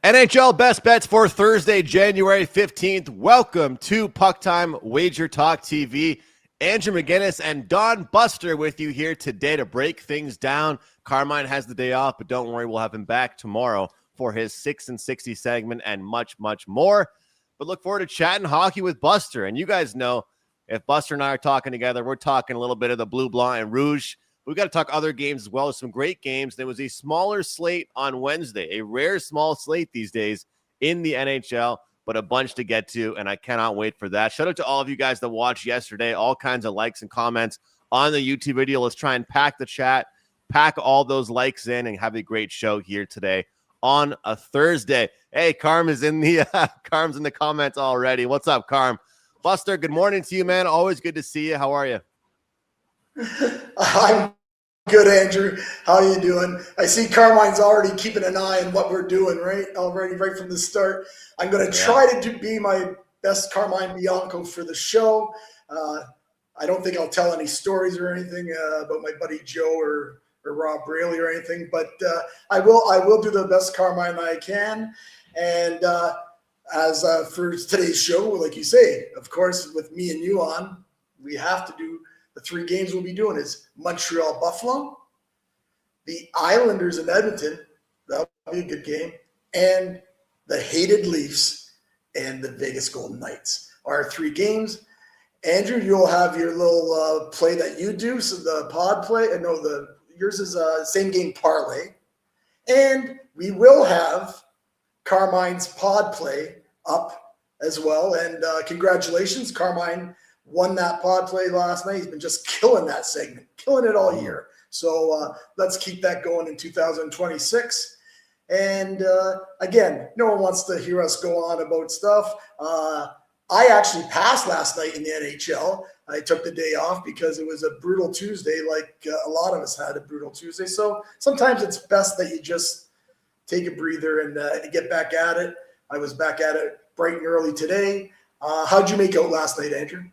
NHL best bets for Thursday, January 15th. Welcome to PuckTime WagerTalk TV. Andrew McInnis and Don Buster with you here today to break things down. Carmine has the day off, but don't worry, we'll have him back tomorrow for his 6 and 60 segment and much, much more. But look forward to chatting hockey with Buster. And you guys know, if Buster and I are talking together, we're talking a little bit of the Blue, Blanc, and Rouge. We've got to talk other games as well. There's some great games. There was a smaller slate on Wednesday, a rare small slate these days in the NHL, but a bunch to get to, and I cannot wait for that. Shout out to all of you guys that watched yesterday. All kinds of likes and comments on the YouTube video. Let's try and pack the chat, pack all those likes in, and have a great show here today on a Thursday. Hey, Carm is in the Carm's in the comments already. What's up, Carm? Buster, good morning to you, man. Always good to see you. How are you? I'm good, Andrew. How are you doing? I see Carmine's already keeping an eye on what we're doing, right? Already, right from the start. I'm going to try to be my best Carmine Bianco for the show. I don't think I'll tell any stories or anything about my buddy Joe or Rob Braley or anything, but I will do the best Carmine I can. And as for today's show, like you say, of course, with me and you on, we have to do the three games we'll be doing is Montreal Buffalo, the Islanders in Edmonton, that'll be a good game, and the hated Leafs and the Vegas Golden Knights are our three games. Andrew, you'll have your little play that you do, so the pod play, yours is same game parlay, and we will have Carmine's pod play up as well, and congratulations, Carmine won that pod play last night. He's been just killing that segment, killing it all year. So let's keep that going in 2026. And again, no one wants to hear us go on about stuff. I actually passed last night in the NHL. I took the day off because it was a brutal Tuesday, like a lot of us had a brutal Tuesday. So sometimes it's best that you just take a breather and get back at it. I was back at it bright and early today. How'd you make out last night, Andrew?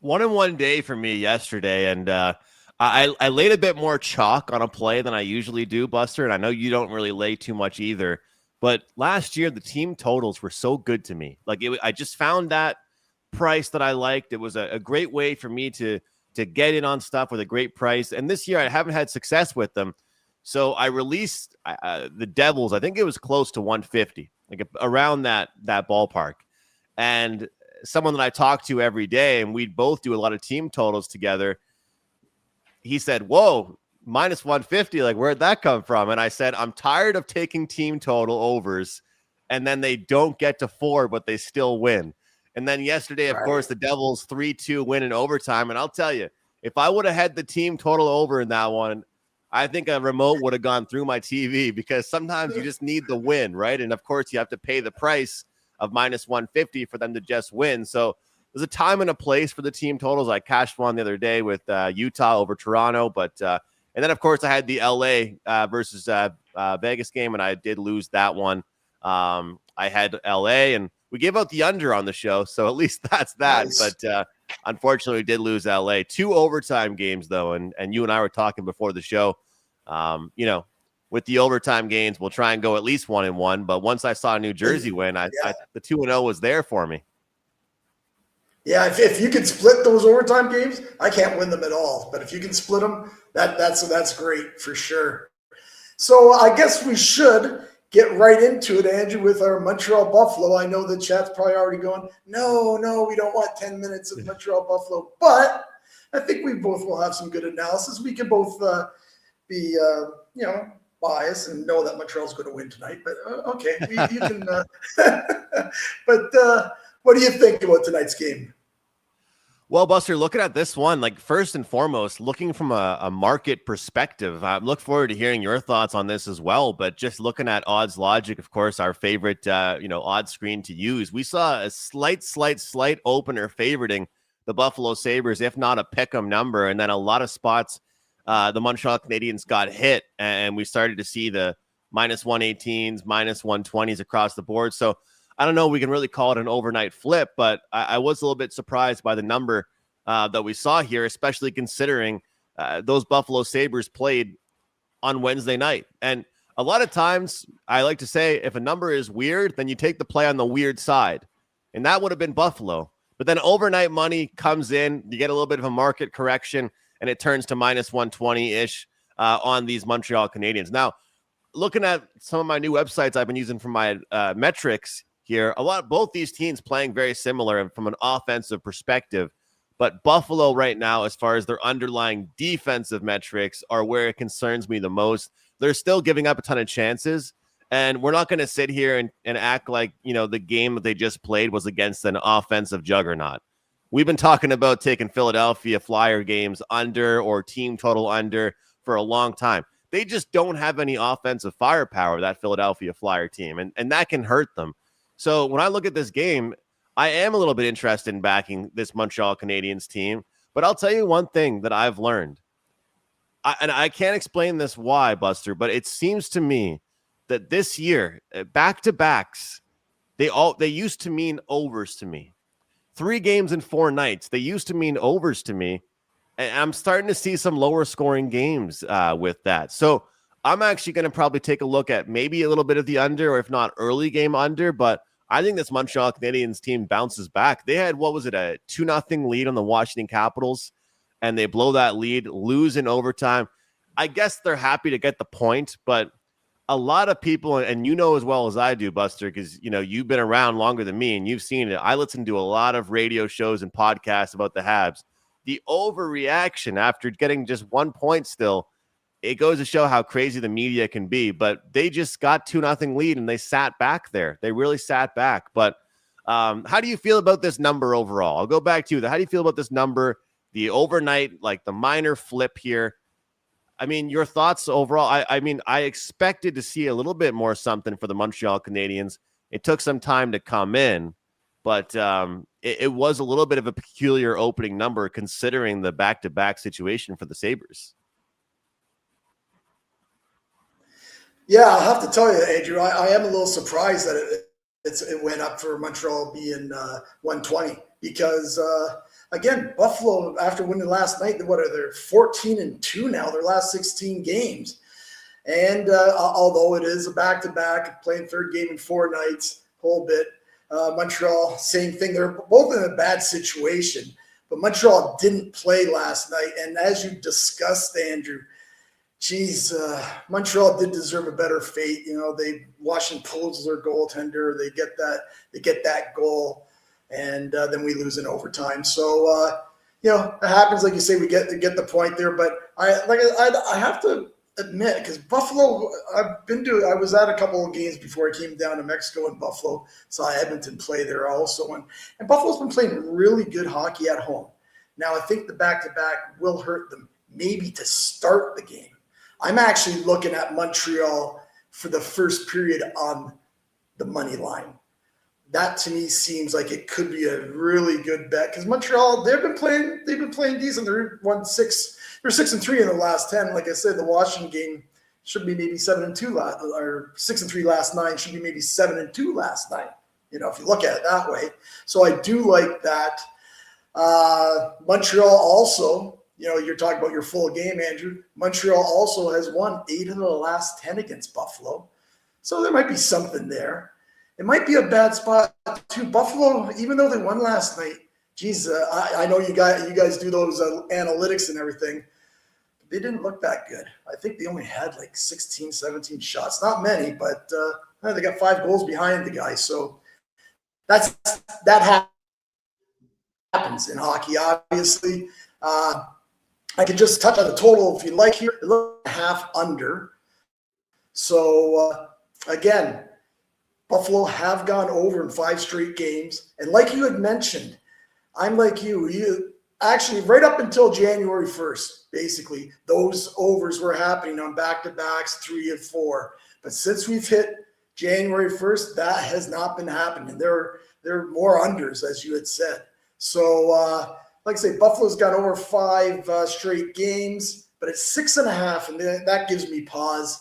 1-in-1 day for me yesterday, and I laid a bit more chalk on a play than I usually do, Buster, and I know you don't really lay too much either, but last year the team totals were so good to me. I just found that price that I liked. It was a great way for me to get in on stuff with a great price, and this year I haven't had success with them, so I released the Devils. I think it was close to 150, like around that ballpark, and someone that I talk to every day, and we both do a lot of team totals together, he said, whoa, minus 150, like where'd that come from? And I said, I'm tired of taking team total overs, and then they don't get to 4, but they still win. And then yesterday, of course, the Devils 3-2 win in overtime. And I'll tell you, if I would have had the team total over in that one, I think a remote would have gone through my TV, because sometimes you just need the win, right? And of course, you have to pay the price of minus 150 for them to just win. So there's a time and a place for the team totals. I cashed one the other day with Utah over Toronto, but and then of course I had the LA versus Vegas game, and I did lose that one. I had LA, and we gave out the under on the show, so at least that's that. Nice. But unfortunately, we did lose LA. 2 overtime games though, and you and I were talking before the show. With the overtime games, we'll try and go at least 1-1. But once I saw New Jersey win, the 2-0 was there for me. Yeah, if you could split those overtime games, I can't win them at all. But if you can split them, that's great for sure. So I guess we should get right into it, Andrew, with our Montreal Buffalo. I know the chat's probably already going, no, we don't want 10 minutes of Montreal Buffalo. But I think we both will have some good analysis. We can both be, biased and know that Montreal's going to win tonight, but okay, you can. But what do you think about tonight's game? Well, Buster, looking at this one, like first and foremost, looking from a market perspective, I look forward to hearing your thoughts on this as well. But just looking at Odds Logic, of course, our favorite, odds screen to use, we saw a slight opener favoriting the Buffalo Sabres, if not a pick'em number, and then a lot of spots. The Montreal Canadiens got hit, and we started to see the minus 118s, minus 120s across the board. So I don't know, we can really call it an overnight flip, but I was a little bit surprised by the number that we saw here, especially considering those Buffalo Sabres played on Wednesday night. And A lot of times I like to say if a number is weird, then you take the play on the weird side. And that would have been Buffalo. But then overnight money comes in, you get a little bit of a market correction, and it turns to minus 120-ish on these Montreal Canadiens. Now, looking at some of my new websites I've been using for my metrics here, both these teams playing very similar from an offensive perspective. But Buffalo right now, as far as their underlying defensive metrics, are where it concerns me the most. They're still giving up a ton of chances. And we're not going to sit here and act like, the game that they just played was against an offensive juggernaut. We've been talking about taking Philadelphia Flyer games under or team total under for a long time. They just don't have any offensive firepower, that Philadelphia Flyer team, and that can hurt them. So when I look at this game, I am a little bit interested in backing this Montreal Canadiens team. But I'll tell you one thing that I've learned. I can't explain this why, Buster, but it seems to me that this year, back-to-backs, they used to mean overs to me. 3 games in 4 nights, they used to mean overs to me. And I'm starting to see some lower scoring games with that. So I'm actually going to probably take a look at maybe a little bit of the under, or if not early game under. But I think this Montreal Canadiens team bounces back. They had, a 2-0 lead on the Washington Capitals, and they blow that lead, lose in overtime. I guess they're happy to get the point, but a lot of people, and as well as I do, Buster, because, you've been around longer than me and you've seen it. I listen to a lot of radio shows and podcasts about the Habs. The overreaction after getting just 1 point still, it goes to show how crazy the media can be. But they just got 2-0 lead and they sat back there. They really sat back. But how do you feel about this number overall? I'll go back to you. How do you feel about this number, the overnight, like the minor flip here? I mean, your thoughts overall. I expected to see a little bit more something for the Montreal Canadiens. It took some time to come in, but it was a little bit of a peculiar opening number considering the back-to-back situation for the Sabres. Yeah, I'll have to tell you, Andrew, I am a little surprised that it went up for Montreal being 120 because, again, Buffalo, after winning last night, they're 14-2 now, their last 16 games. And although it is a back-to-back, playing third game in 4 nights, whole bit, Montreal, same thing. They're both in a bad situation, but Montreal didn't play last night. And as you discussed, Andrew, Montreal did deserve a better fate. Washington pulls their goaltender. They get that goal, and then we lose in overtime. So, it happens. Like you say, we get the point there. But I have to admit, because Buffalo, I was at a couple of games before I came down to Mexico in Buffalo. Saw Edmonton play there also, and Buffalo's been playing really good hockey at home. Now I think the back-to-back will hurt them, maybe to start the game. I'm actually looking at Montreal for the first period on the money line. That to me seems like it could be a really good bet because Montreal, they've been playing decent. They're 6-3 in the last 10. Like I said, the Washington game should be maybe 7-2 or 6-3 last 9 should be maybe 7-2 last night. If you look at it that way. So I do like that. Montreal also. You're talking about your full game, Andrew. Montreal also has won 8 of the last 10 against Buffalo. So there might be something there. It might be a bad spot too. Buffalo, even though they won last night, I know you guys do those analytics and everything. But they didn't look that good. I think they only had like 16, 17 shots. Not many, but they got 5 goals behind the guy. So that happens in hockey, obviously. I can just touch on the total if you like here. It looks half under. So, again, Buffalo have gone over in 5 straight games. And like you had mentioned, I'm like you actually right up until January 1st, basically, those overs were happening on back-to-backs 3 and 4. But since we've hit January 1st, that has not been happening. There are more unders, as you had said. So, like I say, Buffalo's got over 5 straight games, but it's 6.5, and that gives me pause.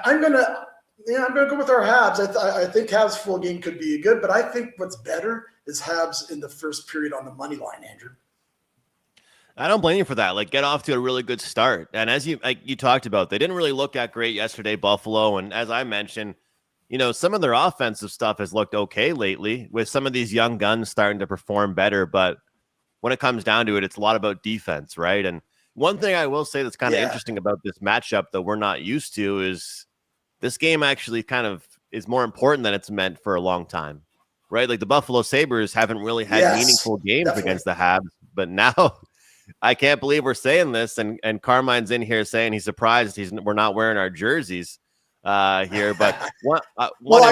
I'm gonna go with our Habs. I think Habs full game could be good, but I think what's better is Habs in the first period on the money line, Andrew. I don't blame you for that. Like, get off to a really good start. And as you talked about, they didn't really look that great yesterday, Buffalo. And as I mentioned, some of their offensive stuff has looked okay lately with some of these young guns starting to perform better. But when it comes down to it, it's a lot about defense, right? And one thing I will say that's kind of interesting about this matchup that we're not used to is this game actually kind of is more important than it's meant for a long time, right? Like the Buffalo Sabres haven't really had meaningful games against the Habs, but now I can't believe we're saying this. And Carmine's in here saying he's surprised we're not wearing our jerseys here. But one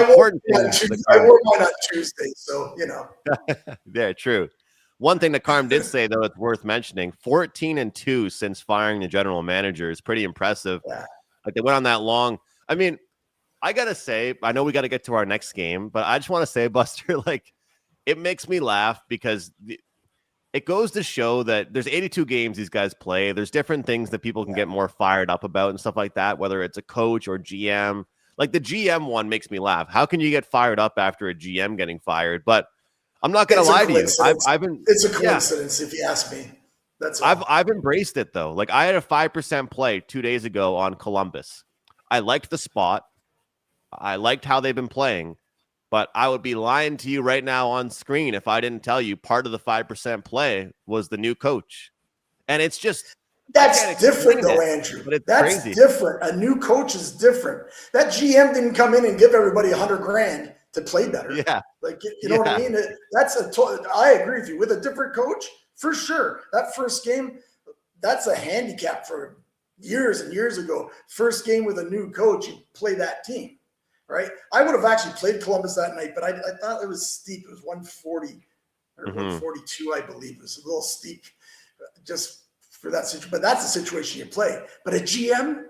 important thing. I wore mine on Tuesday, so Yeah, true. One thing that Carm did say, though, it's worth mentioning: 14-2 since firing the general manager is pretty impressive. Yeah. Like they went on that long. I mean, I gotta say, I know we got to get to our next game, but I just want to say, Buster, like it makes me laugh because it goes to show that there's 82 games these guys play. There's different things that people can get more fired up about and stuff like that, whether it's a coach or GM. Like the GM one makes me laugh. How can you get fired up after a GM getting fired? But I'm not going to lie to you. It's a coincidence, if you ask me. That's all. I've embraced it though. Like I had a 5% play 2 days ago on Columbus. I liked the spot. I liked how they've been playing, but I would be lying to you right now on screen if I didn't tell you part of the 5% play was the new coach. And it's just that's different though, Andrew. But that's crazy. Different. A new coach is different. That GM didn't come in and give everybody $100,000 to play better. Yeah. Like, you know what I mean? I agree with you. With a different coach, for sure. That first game, that's a handicap for years and years ago. First game with a new coach, you play that team, right? I would have actually played Columbus that night, but I thought it was steep. It was 140 or 142, I believe. It was a little steep just for that situation. But that's the situation you play. But a GM,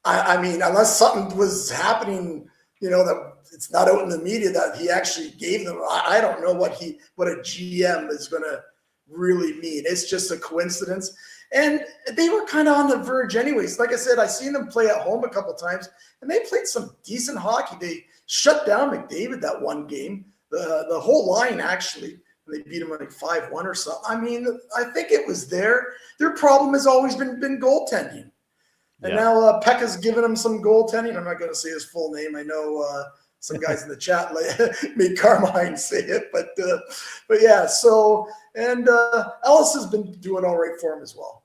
I mean, unless something was happening, that it's not out in the media that he actually gave them. I don't know what a GM is going to really mean. It's just a coincidence. And they were kind of on the verge anyways. Like I said, I seen them play at home a couple of times, and they played some decent hockey. They shut down McDavid that one game, the whole line actually. They beat him like 5-1 or something. I mean, I think it was there. Their problem has always been goaltending. And now Pekka's giving him some goaltending. I'm not going to say his full name. I know some guys in the chat made Carmine say it, but yeah. So and Ellis has been doing all right for him as well.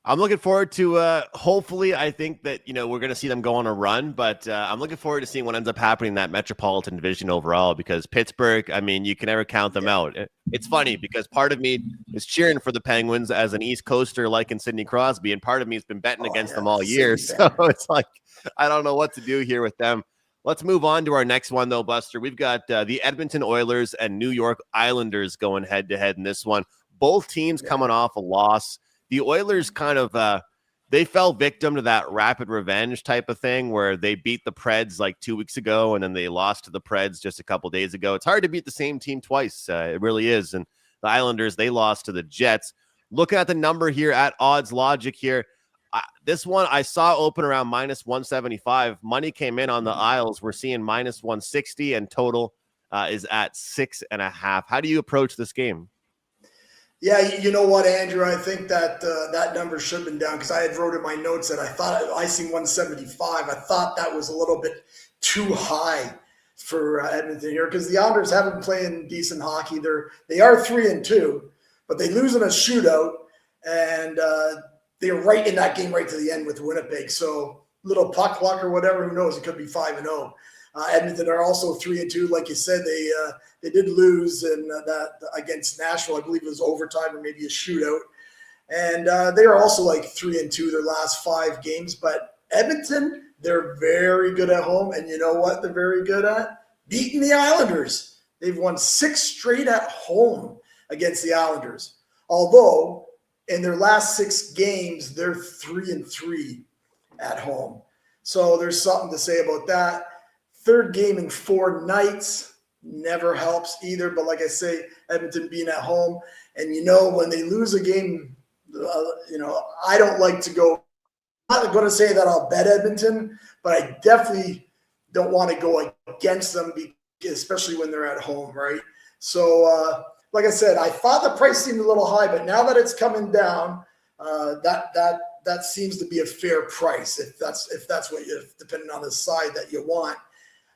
I'm looking forward to hopefully I think that we're going to see them go on a run, but I'm looking forward to seeing what ends up happening in that Metropolitan Division overall, because Pittsburgh, I mean, you can never count them out. It's funny because part of me is cheering for the Penguins as an East Coaster like in Sidney Crosby, and part of me has been betting against them all year. So it's like I don't know what to do here with them. Let's move on to our next one, though, Buster. We've got the Edmonton Oilers and New York Islanders going head-to-head in this one. Both teams coming off a loss. The Oilers kind of they fell victim to that rapid revenge type of thing where they beat the Preds like 2 weeks ago and then they lost to the Preds just a couple days ago. It's hard to beat the same team twice. It really is. And the Islanders, they lost to the Jets. Looking at the number here at Odds Logic here, this one I saw open around -175. Money came in on the Isles. We're seeing -160 and total is at 6.5. How do you approach this game? Yeah, you know what, Andrew? I think that that number should have been down because I had wrote in my notes that I thought I seen 175. I thought that was a little bit too high for Edmonton here because the Islanders haven't been playing decent hockey. They are 3-2, but they lose in a shootout, and they're right in that game right to the end with Winnipeg. So little puck luck or whatever, who knows? It could be 5-0. Edmonton are also 3-2, like you said. They did lose in that against Nashville. I believe it was overtime or maybe a shootout. And they are also like 3-2 their last 5 games. But Edmonton, they're very good at home. And you know what they're very good at? Beating the Islanders. They've won 6 straight at home against the Islanders. Although in their last 6 games, they're 3-3 at home. So there's something to say about that. Third game in 4 nights never helps either. But like I say, Edmonton being at home. And, when they lose a game, I don't like to go. I'm not going to say that I'll bet Edmonton, but I definitely don't want to go against them, especially when they're at home, right? So like I said, I thought the price seemed a little high, but now that it's coming down, that seems to be a fair price if that's what you, depending on the side that you want.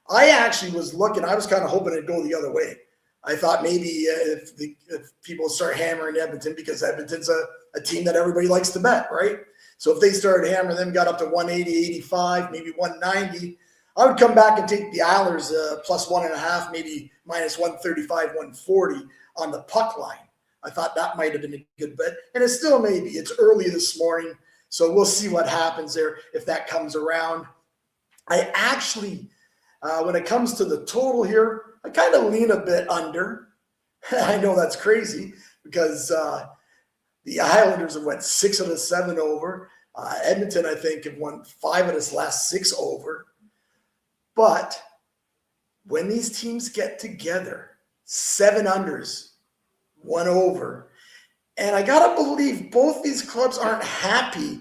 I actually was looking. I was kind of hoping it'd go the other way. I thought maybe if people start hammering Edmonton, because Edmonton's a team that everybody likes to bet, right? So if they started hammering them, got up to 180, 85, maybe 190, I would come back and take the Islanders plus 1.5, maybe minus 135, 140 on the puck line. I thought that might have been a good bet, and it still may be. It's early this morning, so we'll see what happens there if that comes around. I actually, when it comes to the total here, I kind of lean a bit under. I know that's crazy because the Islanders have went 6 out of 7 over. Edmonton, I think, have won 5 of its last 6 over. But when these teams get together, 7 unders, 1 over, and I gotta believe both these clubs aren't happy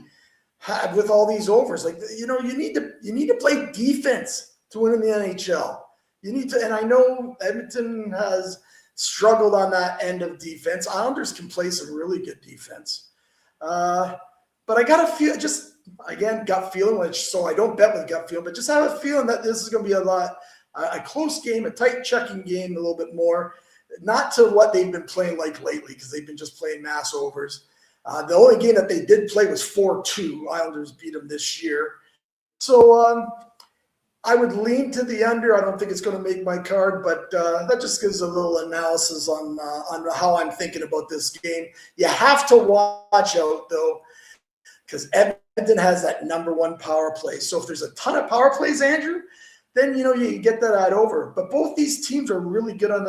with all these overs. Like, you need to play defense to win in the NHL. You need to, and I know Edmonton has struggled on that end of defense. Islanders can play some really good defense. But I got to feel, just again, gut feeling, which, so I don't bet with gut feeling, but just have a feeling that this is going to be a close game, a tight checking game, a little bit more, not to what they've been playing like lately, because they've been just playing mass overs. The only game that they did play was 4-2. Islanders beat them this year. So, I would lean to the under. I don't think it's going to make my card, but that just gives a little analysis on how I'm thinking about this game. You have to watch out, though, because Edmonton has that number 1 power play. So if there's a ton of power plays, Andrew, then you get that over. But both these teams are pretty good on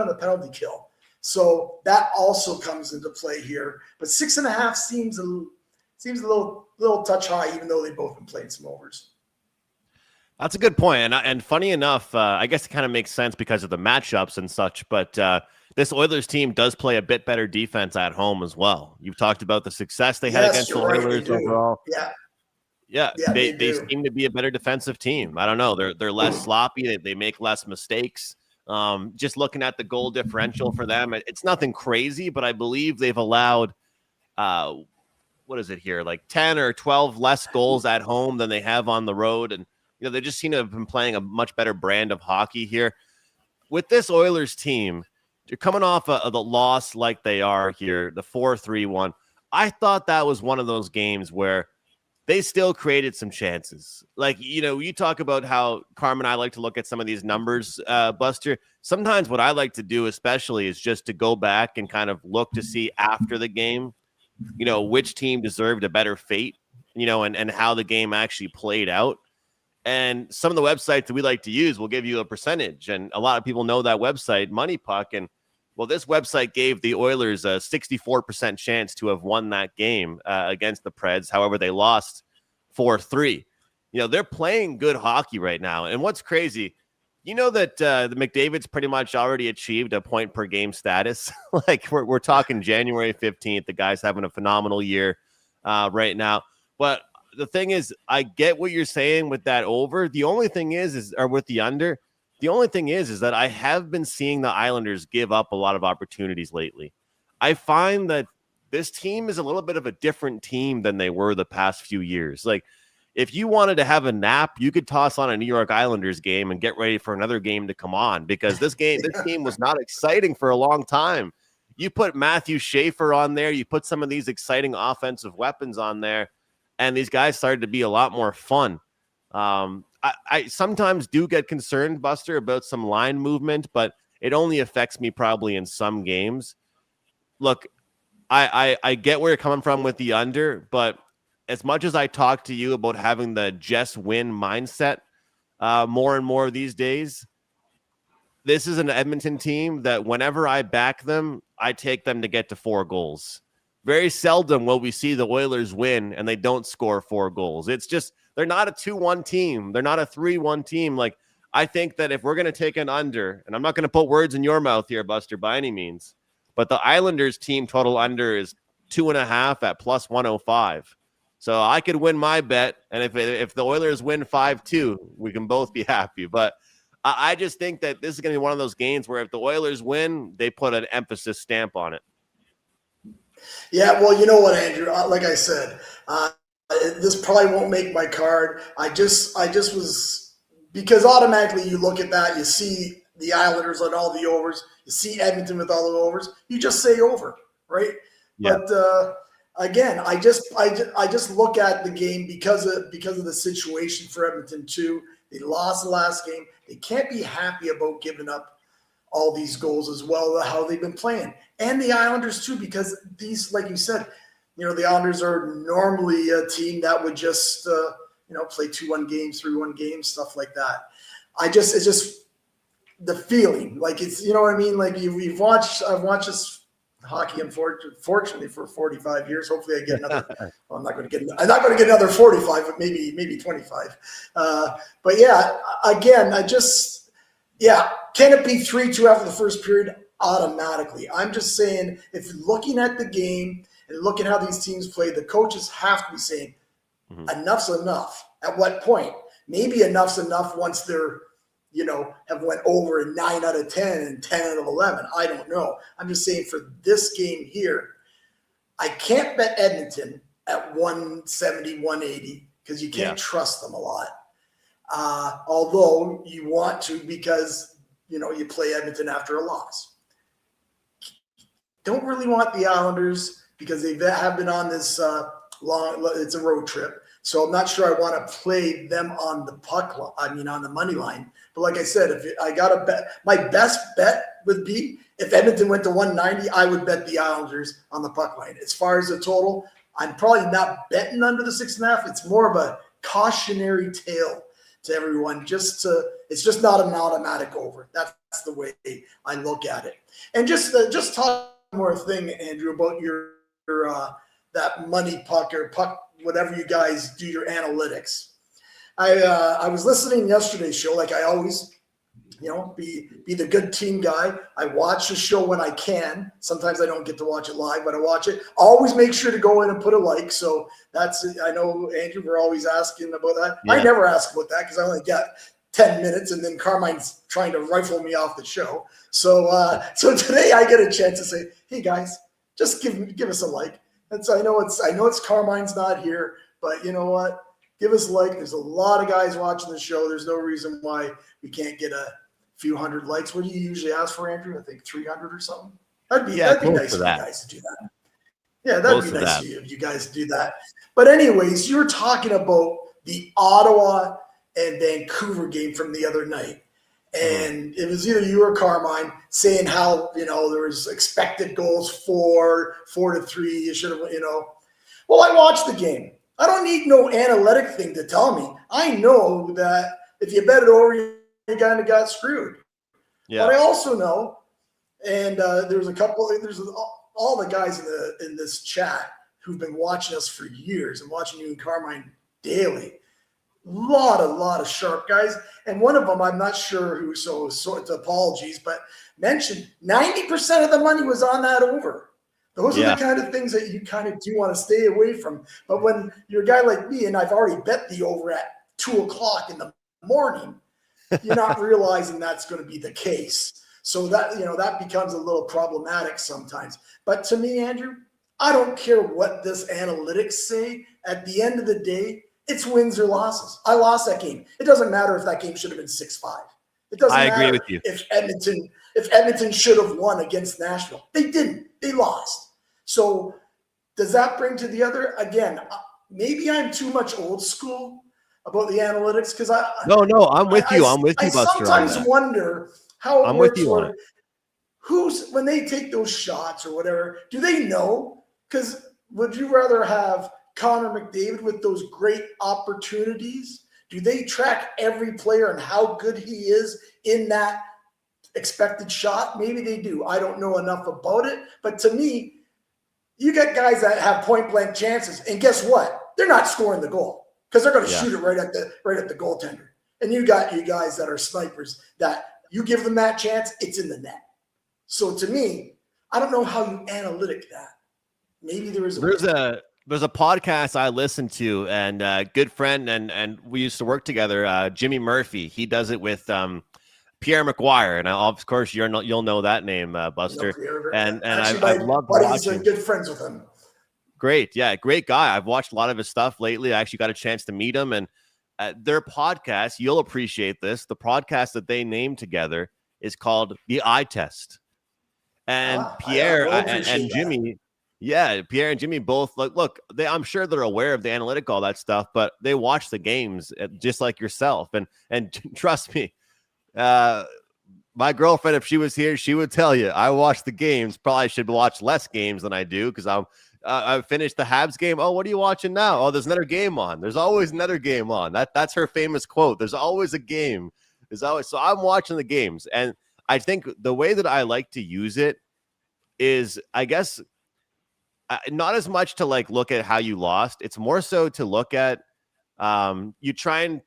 the penalty kill. So that also comes into play here. But 6.5 seems a little touch high, even though they've both been playing some overs. That's a good point. And funny enough, I guess it kind of makes sense because of the matchups and such, but this Oilers team does play a bit better defense at home as well. You've talked about the success they had against the Oilers overall. Yeah, they seem to be a better defensive team. I don't know. They're less sloppy. They make less mistakes. Just looking at the goal differential for them, it's nothing crazy, but I believe they've allowed, what is it here, like 10 or 12 less goals at home than they have on the road. And they just seem to have been playing a much better brand of hockey here. With this Oilers team, they're coming off of the loss like they are here, the 4-3-1. I thought that was one of those games where they still created some chances. Like, you talk about how Carmen and I like to look at some of these numbers, Buster. Sometimes what I like to do especially is just to go back and kind of look to see after the game, which team deserved a better fate, and how the game actually played out. And some of the websites that we like to use will give you a percentage. And a lot of people know that website, Money Puck. And, well, this website gave the Oilers a 64% chance to have won that game against the Preds. However, they lost 4-3. They're playing good hockey right now. And what's crazy, that the McDavid's pretty much already achieved a point per game status. Like we're talking January 15th. The guy's having a phenomenal year right now. But the thing is, I get what you're saying with that over. The only thing or with the under, the only thing is that I have been seeing the Islanders give up a lot of opportunities lately. I find that this team is a little bit of a different team than they were the past few years. Like, if you wanted to have a nap, you could toss on a New York Islanders game and get ready for another game to come on, because this team was not exciting for a long time. You put Matthew Schaefer on there, you put some of these exciting offensive weapons on there, and these guys started to be a lot more fun. I sometimes do get concerned, Buster, about some line movement, but it only affects me probably in some games. Look, I get where you're coming from with the under, but as much as I talk to you about having the just win mindset more and more these days, this is an Edmonton team that whenever I back them, I take them to get to 4 goals. Very seldom will we see the Oilers win and they don't score 4 goals. It's just, they're not a 2-1 team. They're not a 3-1 team. Like, I think that if we're going to take an under, and I'm not going to put words in your mouth here, Buster, by any means, but the Islanders team total under is 2.5 at plus 105. So I could win my bet. And if the Oilers win 5-2, we can both be happy. But I just think that this is going to be one of those games where if the Oilers win, they put an emphasis stamp on it. Yeah, well, you know what, Andrew? Like I said, this probably won't make my card. I just was, because automatically you look at that, you see the Islanders on all the overs, you see Edmonton with all the overs, you just say over, right? Yeah. But again, I just look at the game because of the situation for Edmonton too. They lost the last game. They can't be happy about giving up all these goals as well, how they've been playing. And the Islanders too, because these, like you said, the Islanders are normally a team that would just, play 2-1 games, 3-1 games, stuff like that. It's just the feeling, like it's, you know what I mean? Like I've watched this hockey, unfortunately, for 45 years. Hopefully I get another, well, I'm not going to get another 45, but maybe 25. But yeah, again, can it be 3-2 after the first period? Automatically. I'm just saying, if looking at the game and looking how these teams play, the coaches have to be saying, enough's enough. At what point? Maybe enough's enough once they're, have went over in 9 out of 10 and 10 out of 11. I don't know. I'm just saying, for this game here, I can't bet Edmonton at 170, 180 because you can't trust them a lot. Although you want to, because, you play Edmonton after a loss. Don't really want the Islanders because they have been on this it's a road trip. So I'm not sure I want to play them on the on the money line. But like I said, if I got to bet, my best bet would be if Edmonton went to 190, I would bet the Islanders on the puck line. As far as the total, I'm probably not betting under the 6.5. It's more of a cautionary tale to everyone. It's just not an automatic over. That's the way I look at it. And just talk more thing, Andrew, about your that money puck or puck, whatever you guys do your analytics. I was listening yesterday's show, like I always, be the good team guy. I watch the show when I can. Sometimes I don't get to watch it live, but I watch it. Always make sure to go in and put a like. So I know, Andrew, we're always asking about that. Yeah. I never ask about that because I only get 10 minutes and then Carmine's trying to rifle me off the show. So today I get a chance to say, hey guys, just give us a like. And so I know it's Carmine's not here, but you know what? Give us a like. There's a lot of guys watching the show. There's no reason why we can't get a few hundred likes. What do you usually ask for, Andrew? I think 300 or something. That'd be nice for you guys to do that. Yeah, that'd be nice if you guys do that. But anyways, you were talking about the Ottawa and Vancouver game from the other night. And it was either you or Carmine saying how, there was expected goals 4-3. You should have, Well, I watched the game. I don't need no analytic thing to tell me. I know that if you bet it over, you kind of got screwed. Yeah. But I also know, and there's all the guys in this chat who've been watching us for years and watching you and Carmine daily. Lot of sharp guys, and one of them I'm not sure who. So apologies, but mentioned 90% of the money was on that over. Those are the kind of things that you kind of do want to stay away from. But when you're a guy like me, and I've already bet the over at 2:00 in the morning, you're not realizing that's going to be the case. So that becomes a little problematic sometimes. But to me, Andrew, I don't care what this analytics say. At the end of the day, it's wins or losses. I lost that game. It doesn't matter if that game should have been 6-5. It doesn't matter. I agree with you. If Edmonton should have won against Nashville. They didn't. They lost. So does that bring to the other? Again, maybe I'm too much old school about the analytics because No, I'm with you. I'm with you, Buster. I sometimes wonder how it works for who's when they take those shots or whatever. Do they know? Because would you rather have Connor McDavid with those great opportunities? Do they track every player and how good he is in that expected shot? Maybe they do. I don't know enough about it. But to me, you got guys that have point blank chances, and guess what? They're not scoring the goal because they're going to shoot it right at the goaltender. And you got you guys that are snipers that you give them that chance, it's in the net. So to me, I don't know how you analytic that. Maybe there's a podcast I listen to, and good friend, and we used to work together, Jimmy Murphy. He does it with Pierre McGuire, and of course you'll know that name, Buster. And actually, I've loved buddy's watching. good friends with him. Great, yeah, great guy. I've watched a lot of his stuff lately. I actually got a chance to meet him, and their podcast, you'll appreciate this. The podcast that they named together is called The Eye Test, and Pierre and Jimmy. Yeah, Pierre and Jimmy both look. I'm sure they're aware of the analytic, all that stuff, but they watch the games just like yourself. And trust me, my girlfriend, if she was here, she would tell you I watch the games. Probably should watch less games than I do because I finished the Habs game. Oh, what are you watching now? Oh, there's another game on. There's always another game on. That's her famous quote. There's always a game. There's always. So I'm watching the games, and I think the way that I like to use it is, I guess. Not as much to look at how you lost. It's more so to look at you try and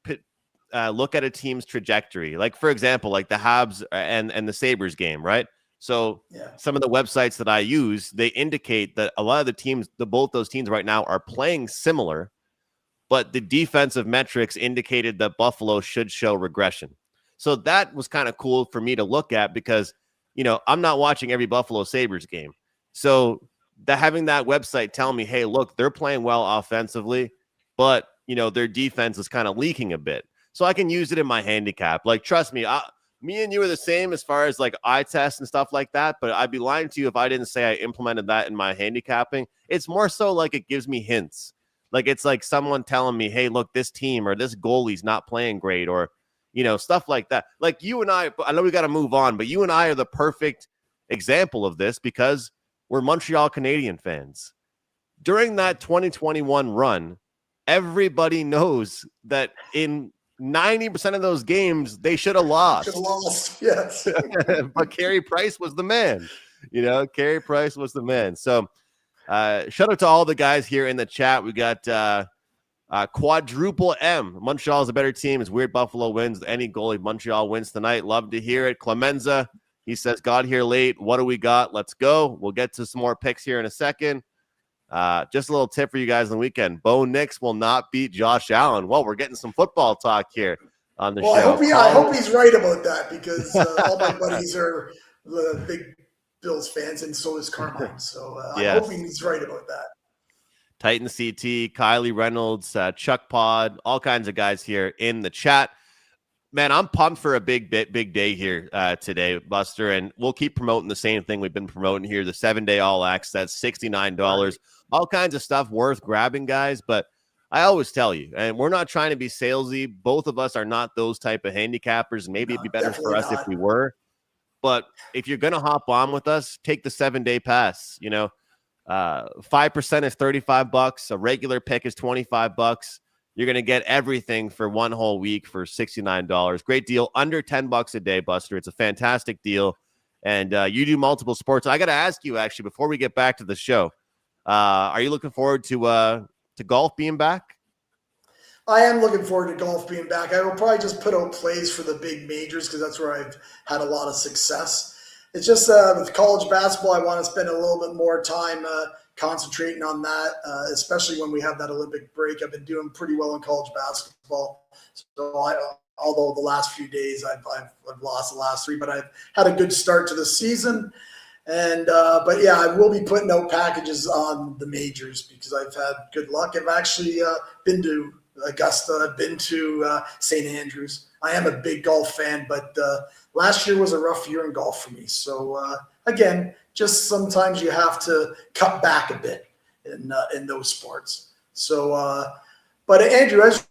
look at a team's trajectory. Like, for example, like the Habs and the Sabres game, right? So some of the websites that I use, they indicate that a lot of the teams, both those teams right now are playing similar, but the defensive metrics indicated that Buffalo should show regression. So that was kind of cool for me to look at because, I'm not watching every Buffalo Sabres game. So having that website tell me, hey, look, they're playing well offensively, but their defense is kind of leaking a bit. So I can use it in my handicap. Like, trust me, me and you are the same as far as eye tests and stuff like that. But I'd be lying to you if I didn't say I implemented that in my handicapping. It's more so it gives me hints. It's like someone telling me, hey, look, this team or this goalie's not playing great, or stuff like that. Like you and I know we got to move on, but you and I are the perfect example of this because we're Montreal Canadian fans. During that 2021 run, everybody knows that in 90% of those games, they should have lost. Yes. But Carey Price was the man. Carey Price was the man. So shout out to all the guys here in the chat. We got quadruple M. Montreal is a better team. It's weird Buffalo wins. Any goalie, Montreal wins tonight. Love to hear it. Clemenza. He says, got here late. What do we got? Let's go. We'll get to some more picks here in a second. Just a little tip for you guys on the weekend. Bo Nix will not beat Josh Allen. Well, we're getting some football talk here on the show. I hope he's right about that because all my buddies are the big Bills fans, and so is Carmine. So I hope he's right about that. Titan CT, Kylie Reynolds, Chuck Pod, all kinds of guys here in the chat. Man, I'm pumped for a big day here today, Buster, and we'll keep promoting the same thing we've been promoting here, the 7-day all access, $69, all kinds of stuff worth grabbing, guys. But I always tell you, and we're not trying to be salesy. Both of us are not those type of handicappers. Maybe it'd be better for us if we were. But if you're going to hop on with us, take the 7-day pass. 5% is $35. A regular pick is $25. You're going to get everything for one whole week for $69. Great deal. Under $10 a day, Buster. It's a fantastic deal. And you do multiple sports. I got to ask you, actually, before we get back to the show, are you looking forward to golf being back? I am looking forward to golf being back. I will probably just put out plays for the big majors because that's where I've had a lot of success. It's just with college basketball, I want to spend a little bit more time concentrating on that, especially when we have that Olympic break. I've been doing pretty well in college basketball. So although the last few days I've lost the last 3, but I've had a good start to the season. And but yeah, I will be putting out packages on the majors because I've had good luck. I've actually been to Augusta. I've been to St. Andrews. I am a big golf fan, but last year was a rough year in golf for me. So again, just sometimes you have to cut back a bit in those sports. So, but Andrew, as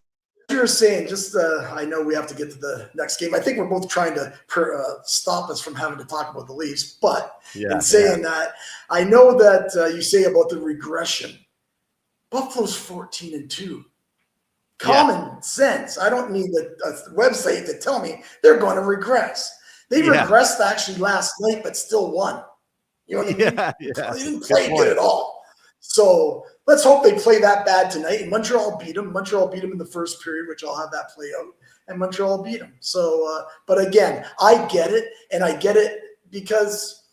you were saying, just I know we have to get to the next game. I think we're both trying to stop us from having to talk about the Leafs. But in saying that, I know that you say about the regression. Buffalo's 14-2. Common sense. I don't need a website to tell me they're going to regress. They regressed actually last night, but still won. You know what I mean? They didn't play good at all. So let's hope they play that bad tonight. And Montreal beat them. Montreal beat them in the first period, which I'll have that play out. And Montreal beat them. So, but again, I get it, and I get it because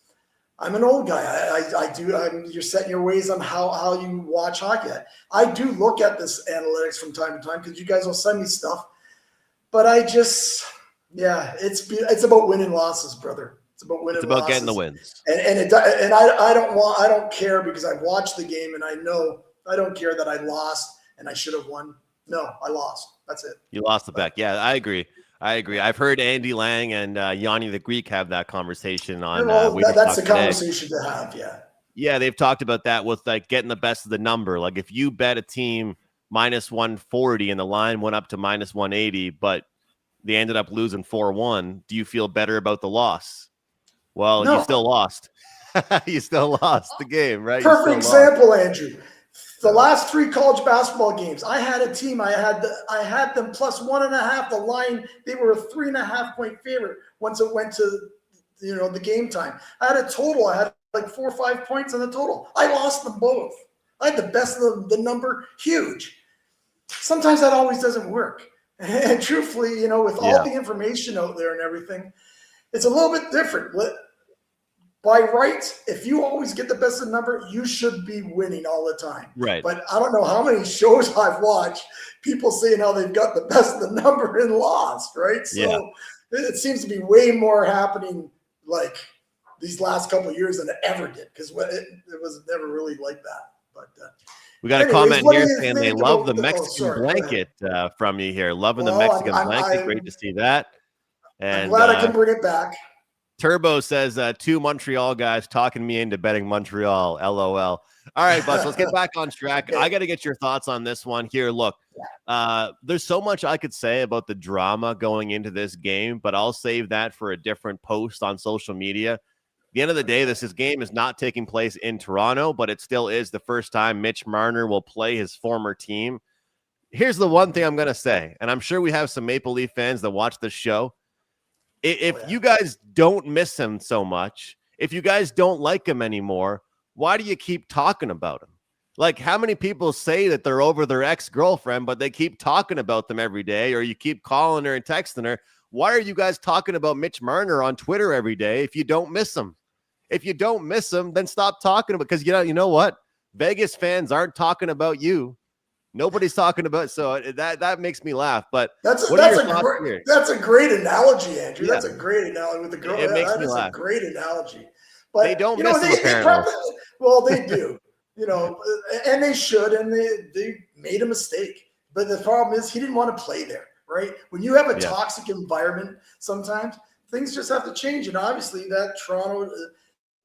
I'm an old guy. You're setting your ways on how you watch hockey. I do look at this analytics from time to time because you guys will send me stuff. But Yeah, it's about winning losses, brother. It's about winning It's about losses. getting the wins. And I don't care because I've watched the game and I know I don't care that I lost and I should have won. No, I lost. That's it. You lost the bet. Yeah, I agree. I've heard Andy Lang and Yanni the Greek have that conversation on. That's the conversation to have. Yeah. Yeah, they've talked about that with like getting the best of the number. Like if you bet a team minus 140 and the line went up to minus 180, but they ended up losing 4-1, do you feel better about the loss? Well, No. You still lost. You still lost the game, right? Perfect example, Andrew. The last 3 college basketball games, I had a team. I had them plus 1.5. The line, they were a 3.5 point favorite once it went to the game time. I had a total. I had like 4 or 5 points on the total. I lost them both. I had the best of the number, huge. Sometimes that always doesn't work. And truthfully, with all the information out there and everything, it's a little bit different. By rights, if you always get the best of the number, you should be winning all the time. Right. But I don't know how many shows I've watched, people saying how they've got the best of the number and lost, right? So it seems to be way more happening like these last couple of years than it ever did, because it was never really like that. But we got a comment here saying they love the Mexican blanket from you here. Loving the Mexican blanket. Great to see that. And I'm glad I can bring it back. Turbo says 2 Montreal guys talking me into betting Montreal. LOL. All right, Bus, let's get back on track. Okay. I got to get your thoughts on this one here. Look, there's so much I could say about the drama going into this game, but I'll save that for a different post on social media. At the end of the day, this game is not taking place in Toronto, but it still is the first time Mitch Marner will play his former team. Here's the one thing I'm going to say, and I'm sure we have some Maple Leaf fans that watch this show. If you guys don't miss him so much, if you guys don't like him anymore, why do you keep talking about him? Like, how many people say that they're over their ex-girlfriend, but they keep talking about them every day, or you keep calling her and texting her? Why are you guys talking about Mitch Marner on Twitter every day if you don't miss him? If you don't miss him, then stop talking about, because you know what? Vegas fans aren't talking about you. Nobody's talking about, so that makes me laugh. But that's a great analogy, Andrew. Yeah. That's a great analogy with the girl. It makes me laugh. A great analogy. But they don't miss him, apparently. They do. And they should, and they made a mistake. But the problem is he didn't want to play there, right? When you have a toxic environment, sometimes things just have to change. And obviously that Toronto,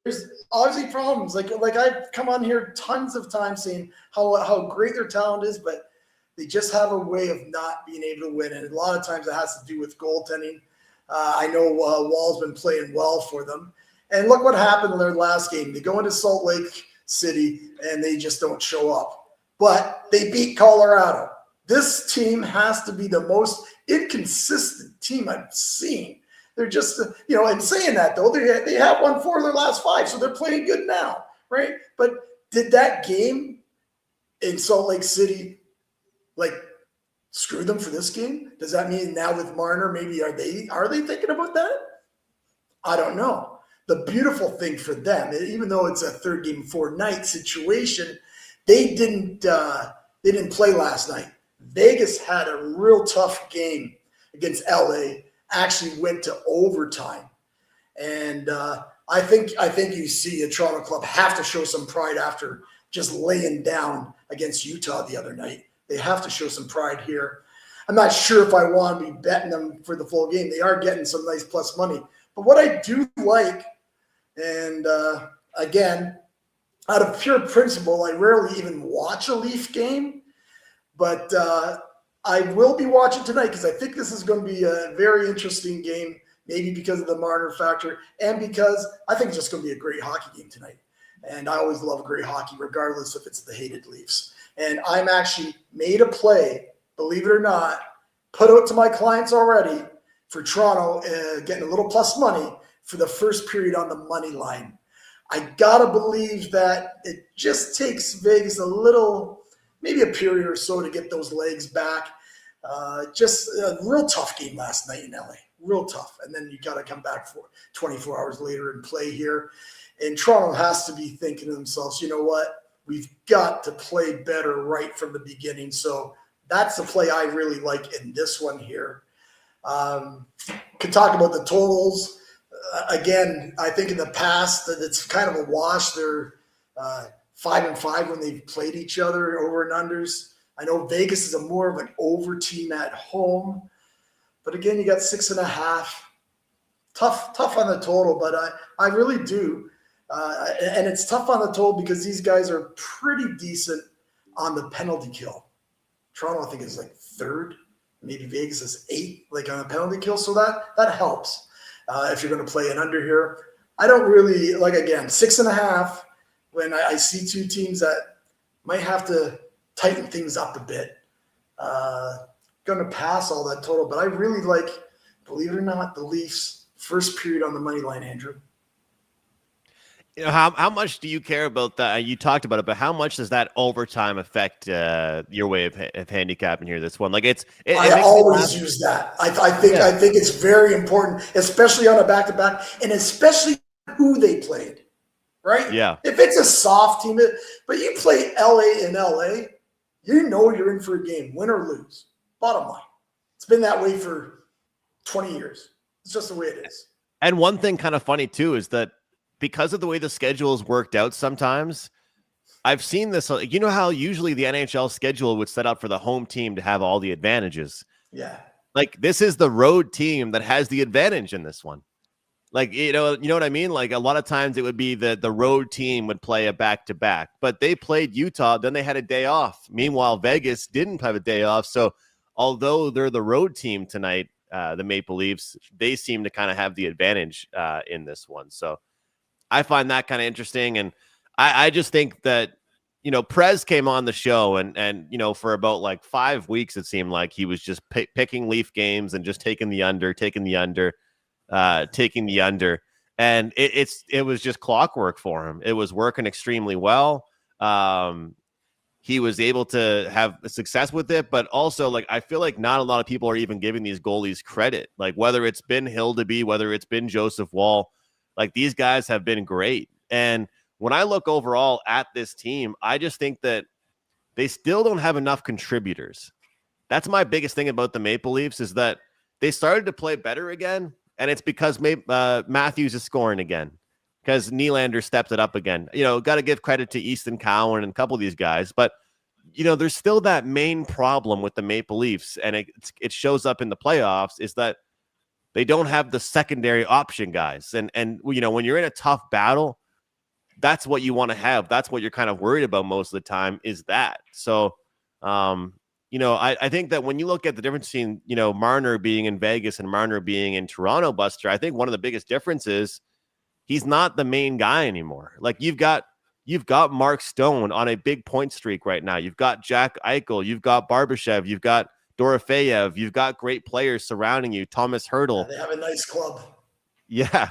there's obviously problems. Like I've come on here tons of times saying how great their talent is, but they just have a way of not being able to win. And a lot of times it has to do with goaltending. I know Wall's been playing well for them. And look what happened in their last game. They go into Salt Lake City and they just don't show up. But they beat Colorado. This team has to be the most inconsistent team I've seen. They're just, and saying that, though, they have won 4 of their last 5, so they're playing good now, right? But did that game in Salt Lake City, screw them for this game? Does that mean now with Marner, maybe are they thinking about that? I don't know. The beautiful thing for them, even though it's a 3rd game 4 night situation, they didn't play last night. Vegas had a real tough game against LA. Actually went to overtime. And I think you see a Toronto club have to show some pride after just laying down against Utah the other night. They have to show some pride here. I'm not sure if I want to be betting them for the full game. They are getting some nice plus money. But what I do like, and again, out of pure principle, I rarely even watch a Leaf game, but I will be watching tonight because I think this is going to be a very interesting game, maybe because of the Marner factor and because I think it's just going to be a great hockey game tonight. And I always love great hockey, regardless if it's the hated Leafs. And I'm actually made a play, believe it or not, put out to my clients already for Toronto, getting a little plus money for the first period on the money line. I got to believe that it just takes Vegas a little, maybe a period or so to get those legs back. Just a real tough game last night in LA, real tough. And then you got to come back for 24 hours later and play here. And Toronto has to be thinking to themselves, you know what? We've got to play better right from the beginning. So that's the play I really like in this one here. Could talk about the totals. Again, I think in the past that it's kind of a wash. They're 5-5 when they've played each other over and unders. I know Vegas is a more of an over team at home, but again, you got 6.5. Tough on the total, but I really do. And it's tough on the total because these guys are pretty decent on the penalty kill. Toronto, I think, is like third. Maybe Vegas is 8, like on a penalty kill. So that helps if you're going to play an under here. I don't really like, again, 6.5 when I see two teams that might have to tighten things up a bit. Going to pass all that total, but I really like, believe it or not, the Leafs first period on the money line, Andrew. You know, how much do you care about that? You talked about it, but how much does that overtime affect your way of handicapping here? This one, like I always use that. I think it's very important, especially on a back-to-back, and especially who they played. Right? Yeah. If it's a soft team, but you play LA in LA, you know you're in for a game, win or lose. Bottom line, it's been that way for 20 years. It's just the way it is. And one thing kind of funny too is that because of the way the schedule is worked out, sometimes I've seen this. You know how usually the NHL schedule would set up for the home team to have all the advantages. Yeah. Like this is the road team that has the advantage in this one. Like, you know what I mean? Like a lot of times it would be the road team would play a back-to-back, but they played Utah, then they had a day off. Meanwhile, Vegas didn't have a day off. So although they're the road team tonight, the Maple Leafs, they seem to kind of have the advantage in this one. So I find that kind of interesting. And I just think that, you know, Prez came on the show and, you know, for about like 5 weeks, it seemed like he was just picking Leaf games and just taking the under. And it was just clockwork for him. It was working extremely well. He was able to have success with it, but also like, I feel like not a lot of people are even giving these goalies credit. Like whether it's been Hildeby, whether it's been Joseph Wall, like these guys have been great. And when I look overall at this team, I just think that they still don't have enough contributors. That's my biggest thing about the Maple Leafs is that they started to play better again. And it's because Matthews is scoring again, because Nylander stepped it up again. You know, got to give credit to Easton Cowan and a couple of these guys. But, you know, there's still that main problem with the Maple Leafs, and it shows up in the playoffs, is that they don't have the secondary option guys. And you know, when you're in a tough battle, that's what you want to have. That's what you're kind of worried about most of the time is that. So, you know, I think that when you look at the difference between, you know, Marner being in Vegas and Marner being in Toronto, Buster, I think one of the biggest differences, he's not the main guy anymore. Like you've got Mark Stone on a big point streak right now. You've got Jack Eichel, you've got Barbashev, you've got Dorofeyev, you've got great players surrounding you. Thomas Hertl. Yeah, they have a nice club. Yeah.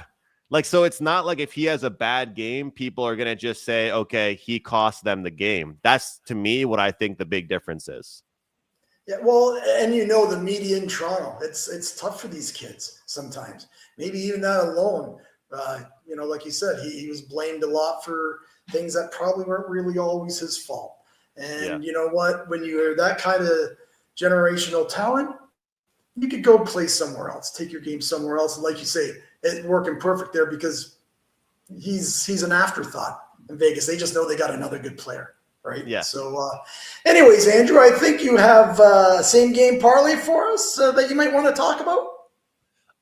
Like, so it's not like if he has a bad game, people are going to just say, okay, he cost them the game. That's to me what I think the big difference is. Yeah, well, and you know the media in Toronto, it's tough for these kids sometimes. Maybe even that alone. You know, like you said, he was blamed a lot for things that probably weren't really always his fault. And You know what? When you're that kind of generational talent, you could go play somewhere else, take your game somewhere else. And like you say, it's working perfect there because he's an afterthought in Vegas. They just know they got another good player. Right. Yeah. So, anyways, Andrew, I think you have same game parlay for us that you might want to talk about.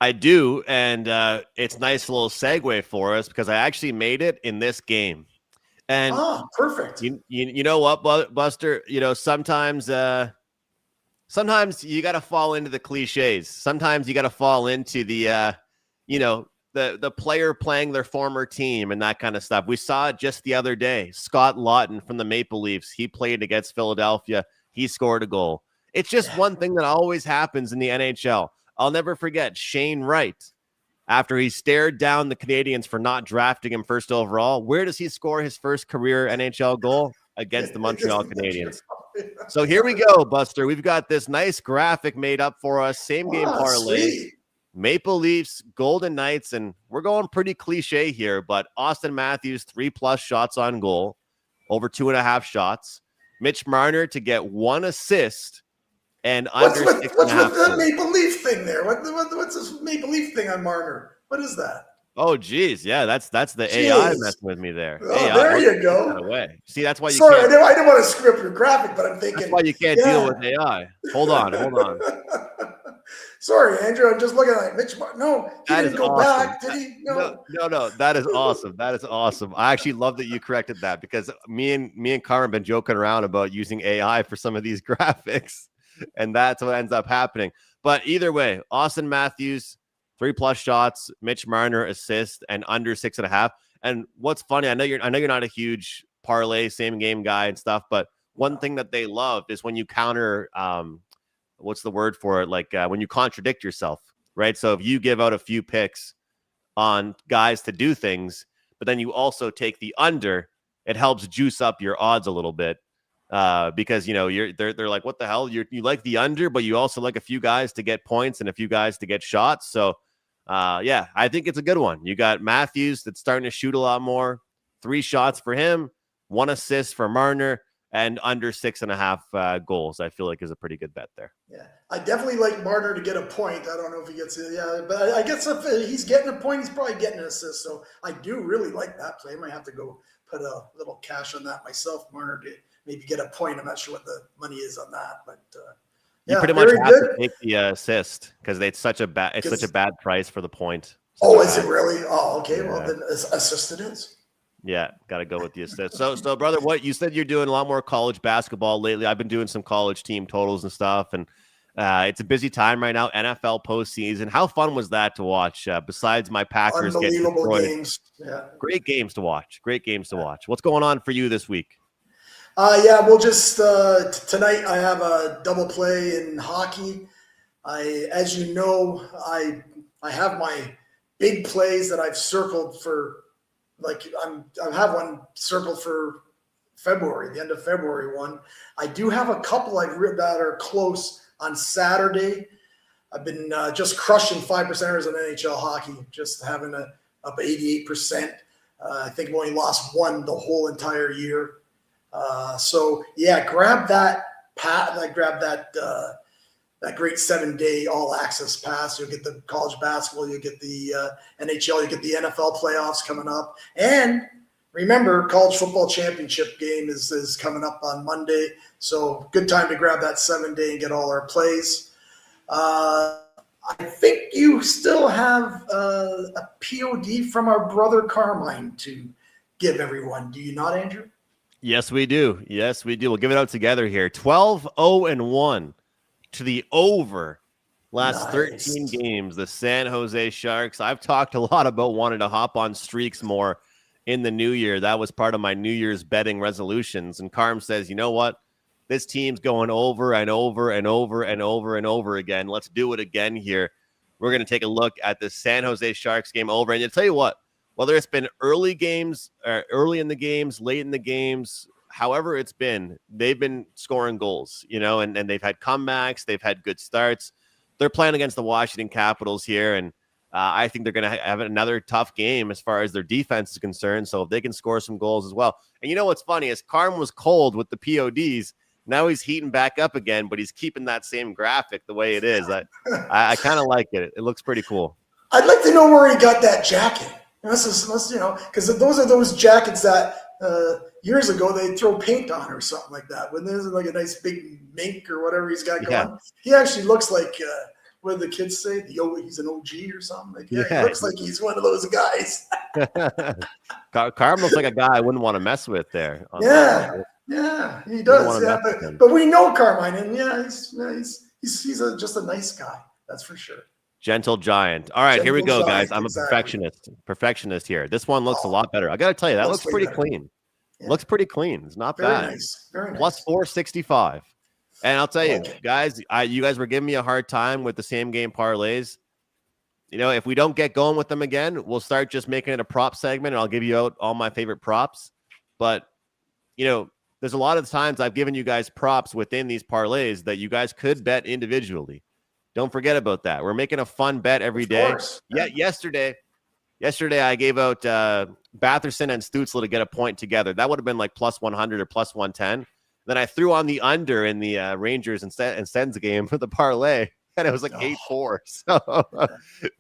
I do, and it's a nice little segue for us because I actually made it in this game. And perfect. You know what, Buster? You know, sometimes you got to fall into the cliches. Sometimes you got to fall into the, you know, the player playing their former team and that kind of stuff. We saw it just the other day. Scott Lawton from the Maple Leafs, he played against Philadelphia. He scored a goal. It's just one thing that always happens in the NHL. I'll never forget Shane Wright. After he stared down the Canadians for not drafting him first overall, where does he score his first career NHL goal? Against the Montreal Canadiens. So here we go, Buster. We've got this nice graphic made up for us. Same game parlay. Sweet. Maple Leafs, Golden Knights, and we're going pretty cliche here, but Austin Matthews, 3+ shots on goal, over 2.5 shots. Mitch Marner to get 1 assist and What's under with six and what's a with half the goals. Maple Leaf thing there? What's this Maple Leaf thing on Marner? What is that? Oh, geez. Yeah, that's the AI Jeez. messing with me there. Oh, AI. there Well, you take that go. away. See, that's why you Sorry, can't. I didn't want to screw up your graphic, but I'm That's thinking, why you can't deal yeah. with AI. Hold on, hold on. Sorry, Andrew. I'm just looking at Mitch. No, he That is didn't go awesome. back, did he? No, No. no, no. That is awesome. That is awesome. I actually love that you corrected that because me and Carmen have been joking around about using AI for some of these graphics, and that's what ends up happening. But either way, Austin Matthews, 3+ shots, Mitch Marner assist, and under 6.5. And what's funny, I know you're not a huge parlay same game guy and stuff, but one thing that they love is when you counter what's the word for it? Like when you contradict yourself, right? So if you give out a few picks on guys to do things, but then you also take the under, it helps juice up your odds a little bit because they're like, what the hell? You like the under, but you also like a few guys to get points and a few guys to get shots. So yeah, I think it's a good one. You got Matthews that's starting to shoot a lot more. 3 shots for him, 1 assist for Marner, and under 6.5 goals. I feel like is a pretty good bet there. Yeah, I definitely like Marner to get a point. I don't know if he gets it. Yeah, but I guess if he's getting a point, he's probably getting an assist. So I do really like that play. I might have to go put a little cash on that myself, Marner, to maybe get a point. I'm not sure what the money is on that, but You yeah, pretty much very have good. to take the assist because it's such a bad price for the point. Oh, is it really? Oh, okay. Yeah. Well, then assist it is. Yeah, got to go with the assist. So, brother, what you said you're doing a lot more college basketball lately. I've been doing some college team totals and stuff, and it's a busy time right now. NFL postseason. How fun was that to watch? Besides my Packers getting Unbelievable destroyed, games. Yeah, great games to watch. Great games to watch. What's going on for you this week? yeah. We'll just tonight. I have a double play in hockey. As you know, I have my big plays that I've circled for. Like I have one circled for February, the end of February one. I do have a couple that are close on Saturday. I've been just crushing 5%ers in NHL hockey, just having up 88%. I think I've only lost one the whole entire year. So yeah, grab that grab that great 7-day all access pass. You'll get the college basketball, you'll get the NHL, you'll get the NFL playoffs coming up. And remember, college football championship game is coming up on Monday. So good time to grab that 7-day and get all our plays. I think you still have a POD from our brother Carmine to give everyone. Do you not, Andrew? Yes, we do. Yes, we do. We'll give it out together here. 12-0-1. To the over last 13 games, the San Jose Sharks. I've talked a lot about wanting to hop on streaks more in the new year. That was part of my New Year's betting resolutions. And Carm says, you know what? This team's going over and over and over and over and over again. Let's do it again here. We're going to take a look at the San Jose Sharks game over. And I'll tell you what, whether it's been early games, early in the games, late in the games, however it's been, they've been scoring goals, and they've had comebacks. They've had good starts. They're playing against the Washington Capitals here, and I think they're going to have another tough game as far as their defense is concerned, so if they can score some goals as well. And you know what's funny is Carm was cold with the PODs. Now he's heating back up again, but he's keeping that same graphic the way it is. I kind of like it. It looks pretty cool. I'd like to know where he got that jacket. Because those are those jackets that years ago they'd throw paint on or something like that. When there's like a nice big mink or whatever he's got going, he actually looks like what do the kids say? He's an OG or something. Like, he looks like he's one of those guys. Carm looks like a guy I wouldn't want to mess with there. Yeah, he does. Yeah, but we know Carmine, and he's just a nice guy. That's for sure. Gentle giant. All right, here we go, guys. I'm a perfectionist here. This one looks a lot better. I got to tell you, that looks pretty clean. Yeah. Looks pretty clean. It's not bad. Nice. Very nice. Plus 465. And I'll tell you, guys, you guys were giving me a hard time with the same game parlays. If we don't get going with them again, we'll start just making it a prop segment, and I'll give you out all my favorite props. But, there's a lot of times I've given you guys props within these parlays that you guys could bet individually. Don't forget about that. We're making a fun bet every day. Yeah, yesterday I gave out Batherson and Stützle to get a point together. That would have been like plus 100 or plus 110. Then I threw on the under in the Rangers and Sens game for the parlay, and it was like 8-4. So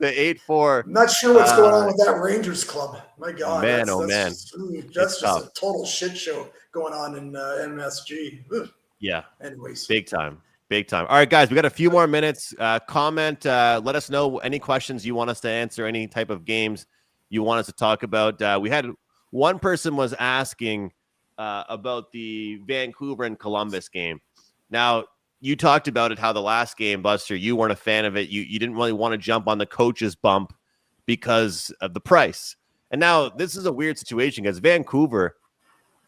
the 8-4. I'm not sure what's going on with that Rangers club. My God, man, that's just tough. a total shit show going on in MSG. Ugh. Yeah. Anyways, big time. All right, guys, we got a few more minutes. Comment. Let us know any questions you want us to answer, any type of games you want us to talk about. We had one person was asking about the Vancouver and Columbus game. Now, you talked about it, how the last game, Buster, you weren't a fan of it. You didn't really want to jump on the coach's bump because of the price. And now this is a weird situation because Vancouver,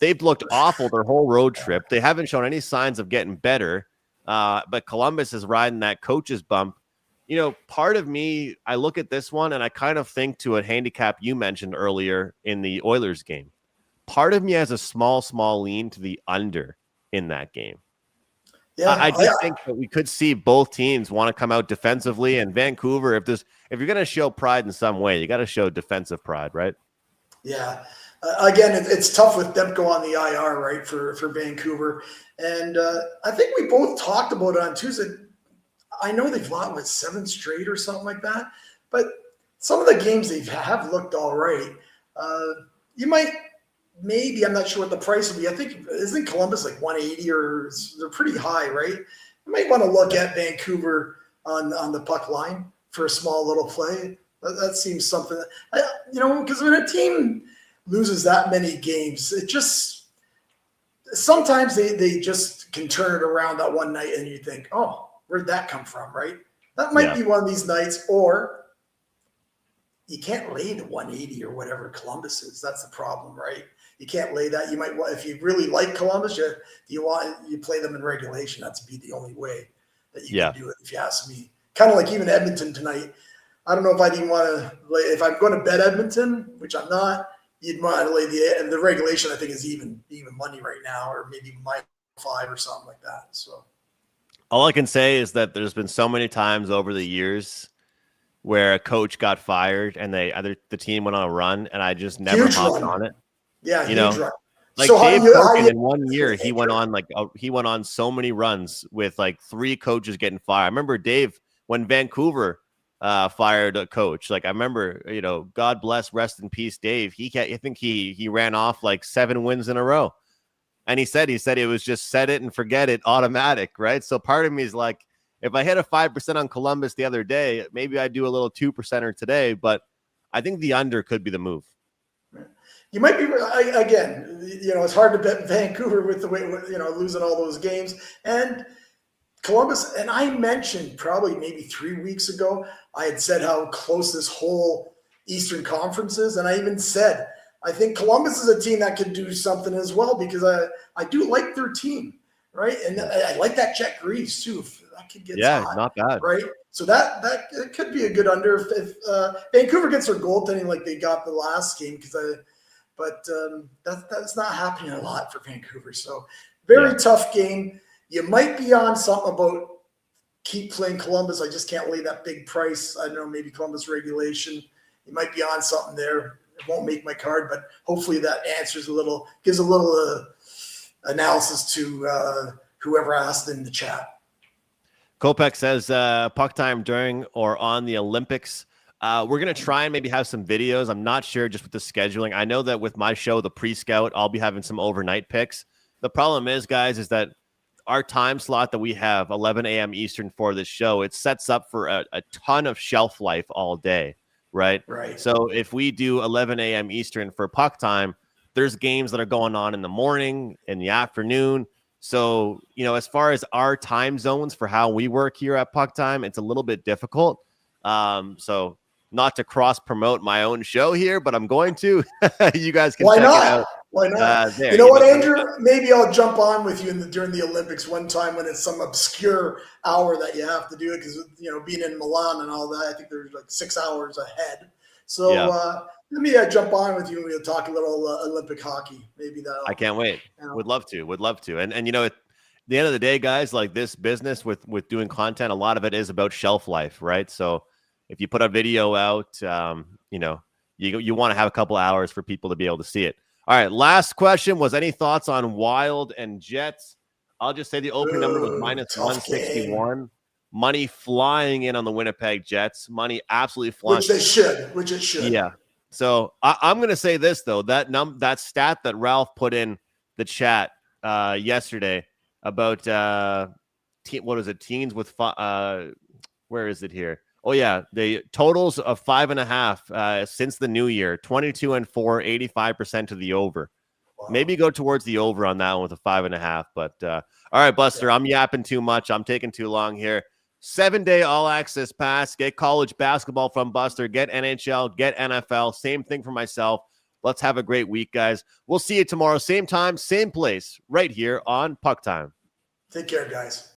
they've looked awful their whole road trip. They haven't shown any signs of getting better. But Columbus is riding that coach's bump. You know, part of me, I look at this one and I kind of think to a handicap you mentioned earlier in the Oilers game. Part of me has a small lean to the under in that game. Yeah, I just think that we could see both teams want to come out defensively. And Vancouver, if you're going to show pride in some way, you got to show defensive pride, right? Yeah. Again, it's tough with Demko on the IR, right, for Vancouver. And I think we both talked about it on Tuesday. I know they've lost with 7 straight or something like that, but some of the games they have looked all right. You might maybe, I'm not sure what the price will be. I think, isn't Columbus like 180 or they're pretty high, right? You might want to look at Vancouver on the puck line for a small little play. That seems something, because when a team loses that many games, it just sometimes they just can turn it around that one night and you think, oh, where'd that come from, right? That might be one of these nights, or you can't lay the 180 or whatever Columbus is. That's the problem, right? You can't lay that. You might, if you really like Columbus, you play them in regulation. That's be the only way that you can do it, if you ask me. Kind of like even Edmonton tonight. I don't know if I'd even want to lay. If I'm going to bet Edmonton, which I'm not, you'd want to lay the regulation. I think is even money right now, or maybe -5 or something like that. So all I can say is that there's been so many times over the years where a coach got fired and the team went on a run, and I just never hopped on it. Yeah, run. Like so Dave Perkin in 1 year, he went on so many runs with like 3 coaches getting fired. I remember Dave when Vancouver fired a coach. Like I remember, God bless, rest in peace, Dave. I think he ran off like 7 wins in a row, and he said it was just set it and forget it, automatic, right? So part of me is like, if I hit a 5% on Columbus the other day, maybe I do a little 2%er today, but I think the under could be the move. You might be, again, it's hard to bet Vancouver with the way, losing all those games. And Columbus, and I mentioned probably maybe 3 weeks ago, I had said how close this whole Eastern Conference is. And I even said, I think Columbus is a team that could do something as well, because I do like their team, right? And I like that Jack Greaves too. If that kid gets hot, not bad. Right? So that it could be a good under if Vancouver gets their goaltending like they got the last game, but that's not happening a lot for Vancouver. So very tough game. You might be on something about keep playing Columbus. I just can't lay that big price. I don't know, maybe Columbus regulation. You might be on something there. It won't make my card, but hopefully that gives a little analysis to whoever asked in the chat. Kopech says puck time during or on the Olympics. We're going to try and maybe have some videos. I'm not sure just with the scheduling. I know that with my show, the pre-scout, I'll be having some overnight picks. The problem is, guys, is that our time slot that we have, 11 a.m. Eastern for this show, it sets up for a ton of shelf life all day, right? Right. So if we do 11 a.m. Eastern for puck time, there's games that are going on in the morning, in the afternoon. So, as far as our time zones for how we work here at Puck Time, it's a little bit difficult. So not to cross promote my own show here, but I'm going to. You guys can check it out. Why not? You know what, Andrew? Maybe I'll jump on with you during the Olympics one time when it's some obscure hour that you have to do it, because being in Milan and all that, I think there's like 6 hours ahead. So let me jump on with you and we'll talk a little Olympic hockey. Maybe that. I can't wait. Would love to. And at the end of the day, guys, like this business with doing content, a lot of it is about shelf life, right? So if you put a video out, you want to have a couple hours for people to be able to see it. All right. Last question was any thoughts on Wild and Jets? I'll just say the opening number was minus tough game. 161. Money flying in on the Winnipeg Jets. Money absolutely flying. Which they should. Which it should. Yeah. So I'm going to say this, though. That stat that Ralph put in the chat yesterday about what is it? Teens with where is it here? Oh, yeah. The totals of 5.5 since the new year, 22-4, 85% to the over. Wow. Maybe go towards the over on that one with a 5.5. But all right, Buster, yeah. I'm yapping too much. I'm taking too long here. 7-day all-access pass. Get college basketball from Buster. Get NHL. Get NFL. Same thing for myself. Let's have a great week, guys. We'll see you tomorrow. Same time, same place, right here on PuckTime. Take care, guys.